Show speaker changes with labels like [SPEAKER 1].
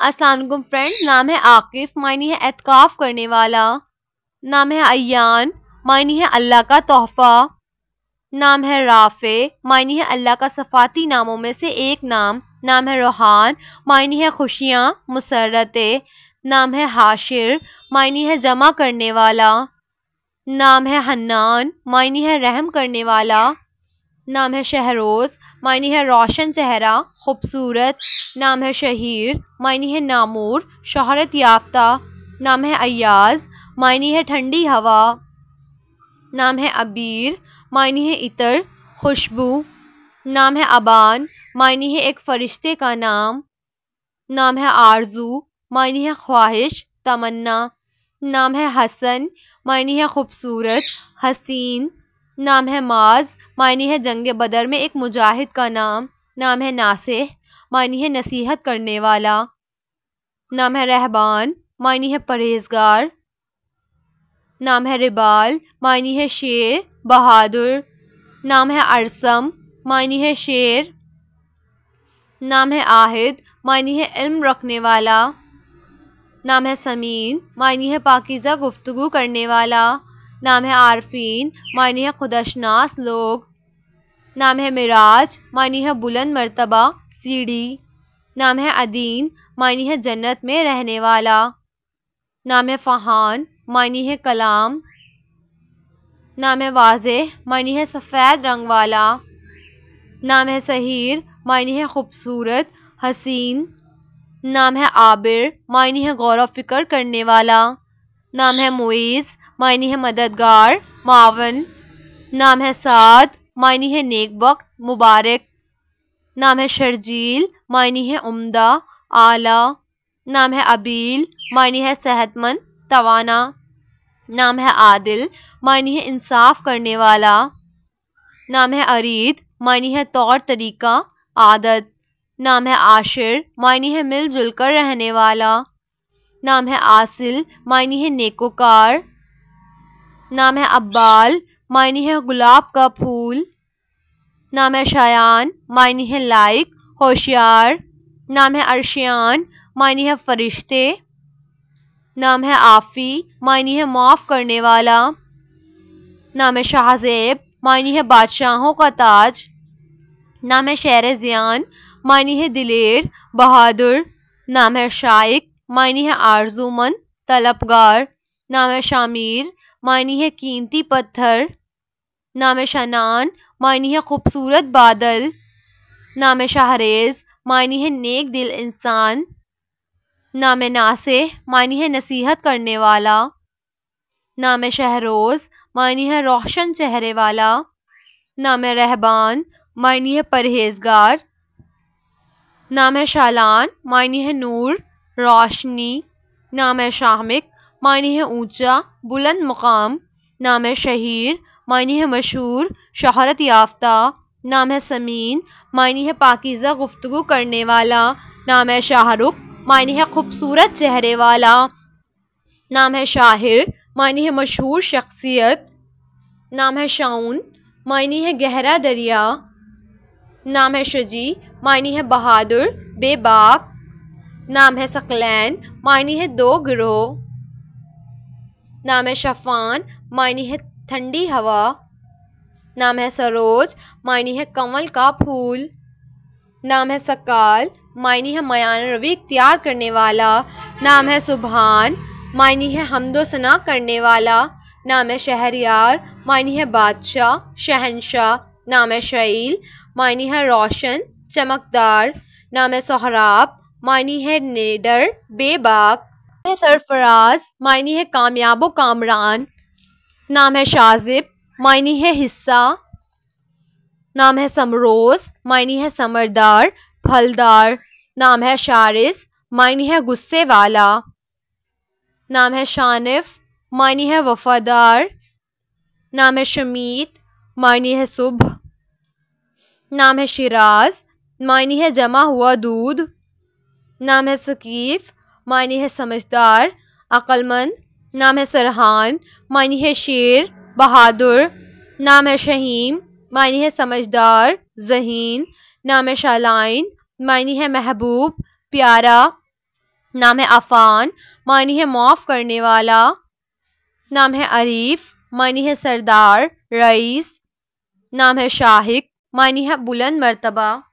[SPEAKER 1] अस्सलाम वालेकुम फ्रेंड्स। नाम है आकिफ, मायने है एतकाफ करने वाला। नाम है अय्यान, मायने है अल्लाह का तोहफा। नाम है राफे, मायने है अल्लाह का सफ़ाती नामों में से एक नाम। नाम है रोहान, मायने है खुशियाँ मुसर्रतें। नाम है हाशिर, मायने है जमा करने वाला। नाम है हन्नान, मायने है रहम करने वाला। नाम है शहरोज़, मायने है रोशन चेहरा खूबसूरत। नाम है शहीर, मायने है नामूर शोहरत याफ्ता। नाम है अय्याज़, मायने है ठंडी हवा। नाम है अबीर, मायने है इतर खुशबू। नाम है अबान, मायने है एक फ़रिश्ते का नाम। नाम है आरजू, मायने है ख्वाहिश तमन्ना। नाम है हसन, मायने है खूबसूरत हसीन। नाम है माज, मायने है जंग बदर में एक मुजाहिद का नाम। नाम है नासिह, मायने है नसीहत करने वाला। नाम है रहबान, मायने है परहेजगार। नाम है रिबाल, मायने है शेर बहादुर। नाम है अरसम, मायने है शेर। नाम है आहिद, मायने है इल्म रखने वाला। नाम है समीन, मायने है पाकीज़ा गुफ्तगू करने वाला। नाम है आरफीन, मायने है खुदाशनास लोग। नाम है मिराज, मायने है बुलंद मर्तबा सीढ़ी। नाम है अदीन, मायने है जन्नत में रहने वाला। नाम है फ़हान, मायने है कलाम। नाम है वाज़ेह, मायने है सफ़ेद रंग वाला। नाम है सहीर, मायने है खूबसूरत हसीन। नाम है आबिर, मायने है गौर फ़िक्र करने वाला। नाम है मुईज़, मायने है मददगार मावन। नाम है साद, मायने है नेक वक्त मुबारक। नाम है शर्जील, मायने है उम्दा आला। नाम है अबील, मायने है सेहतमंद तवाना। नाम है आदिल, मायने है इंसाफ करने वाला। नाम है अरीद, मायने है तौर तरीका आदत। नाम है आशिर, मायने है मिलजुल कर रहने वाला। नाम है आसिल, मायने है नेकोकार। नाम है अब्बाल, मायने है गुलाब का फूल। नाम है शायान, मायने है लाइक होशियार। नाम है अर्शियान, मायने है फरिश्ते। नाम है आफ़ी, मायने है माफ़ करने वाला। नाम है शाहज़ेब, मायने है बादशाहों का ताज। नाम है शेर ज़ियान, मायने है दिलेर बहादुर। नाम है शाइक, मायने है आरजूमंद तलबगार। नाम है शामीर, मायने है कीमती पत्थर। नाम है शनान, मायने है खूबसूरत बादल। नाम है शाहरेज़, मायने है नेक दिल इंसान। नाम है नासिह, मायने है नसीहत करने वाला। नाम है शहरोज़, मायने है रोशन चेहरे वाला। नाम है रहबान, मायने है परहेजगार। नाम है शालान, मायने है नूर रोशनी। नाम है शामिक, मायने है ऊंचा बुलंद मुकाम। नाम है शहीर, मायने है मशहूर शोहरत याफ्ता। नाम है समीन, मायने है पाकीज़ा गुफ्तगू करने वाला। नाम है शाहरुख, मायने है खूबसूरत चेहरे वाला। नाम है शाहिर, मायने है मशहूर शख्सियत। नाम है शाउन, मायने है गहरा दरिया। नाम है शजी, मायने है बहादुर बेबाक। नाम है सकलैन, मायने है दो गिरोह। नाम है शफ़ान, मायने है ठंडी हवा। नाम है सरोज, मायने है कमल का फूल। नाम है सकाल, मायने है मयान रवि इख्तियार करने वाला। नाम है सुबहान, मायने है हम्दो सना करने वाला। नाम है शहरयार, मायने है बादशाह शहनशाह। नाम है शईल, मायने है रोशन चमकदार। नाम है सोहराब, मायने है नेडर बेबाक। नाम है सरफराज, मायने है कामयाबो कामरान। नाम है शाजिब, मायने है हिस्सा। नाम है समरोज़, मायने है समरदार फलदार। नाम है शारिस, मायने है गुस्से वाला। नाम है शानिफ, मायने है वफादार। नाम है शमीत, मायने है सुबह। नाम है शिराज, मायने है जमा हुआ दूध। नाम है सकीफ़, मायने है समझदार अक्लमंद। नाम है सरहान, मायने है शेर बहादुर। नाम है शहीम, मायने है समझदार ज़हीन। नाम है शालाइन, मायने है महबूब प्यारा। नाम है अफान, मानी है माफ़ करने वाला। नाम है अरीफ, मानी है सरदार, रईस। नाम है शाहिक, मानी है बुलंद मर्तबा।